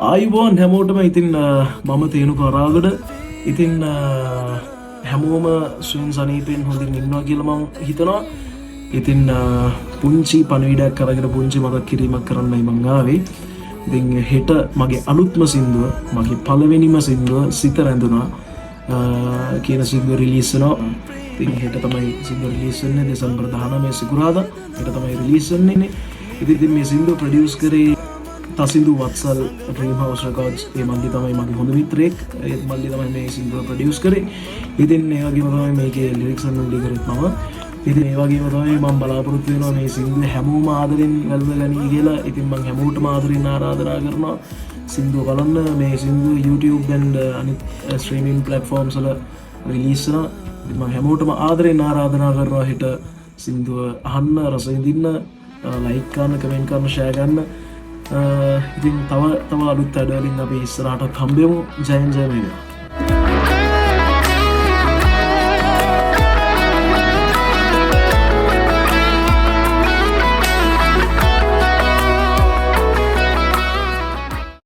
ආයුබෝන් හැමෝටම ඉතින් මම තේනු කරාගඩ ඉතින් හැමෝම සුවන් සනීපයෙන් හොඳින් ඉන්නවා කියලා මම හිතනවා. ඉතින් පුංචි පණිවිඩයක් කරගෙන පුංචි මතක් කිරීමක් කරන්නයි මං ආවේ. ඉතින් හෙට මගේ අලුත්ම සින්දුව මගේ පළවෙනිම සින්දුව සිත රැඳුණා කියන සින්දුව රිලීස් වෙනවා. ඉතින් හෙට තමයි සින්දුව රිලීස් වෙන්නේ දෙසැම්බර් 19 සිකුරාදා. හෙට තමයි රිලීස් වෙන්නේ. ඉතින් මේ සින්දුව ප්‍රොඩියුස් කරේ තසින්දු වත්සල් ඩ්‍රීම් හවුස් රෙකෝඩ්ස්. ඒ මල්ලි තමයි මගේ හොඳ මිත්‍රයෙක්. ඒ මල්ලි තමයි මේ සින්දුව ප්‍රොඩියුස් කරේ. ඉතින් ඒ වගේම තමයි මේකේ ලිරික්ස් අනුව කරේ මම. ඉතින් ඒ වගේම තමයි මම බලාපොරොත්තු වෙනවා මේ සින්දුව හැමෝම ආදරෙන් වැළඳගනී කියලා. ඉතින් මම හැමෝටම ආදරෙන් ආරාධනා කරනවා සින්දුව බලන්න. මේ සින්දුව YouTube and අනිත් ස්ට්‍රීමින් ප්ලැට්ෆෝම්ස් වල රිලීස් වෙනවා. මම හැමෝටම ආදරෙන් ආරාධනා කරනවා හෙට සින්දුව අහන්න, රස විඳින්න, ලයික් කරන්න, කමෙන්ට් කරන්න, ෂෙයා කරන්න. ඉතින් තව අලුත් වැඩවලින් අපි ඉස්සරහට හම්බෙමු. ජයෙන් ජය වේවා.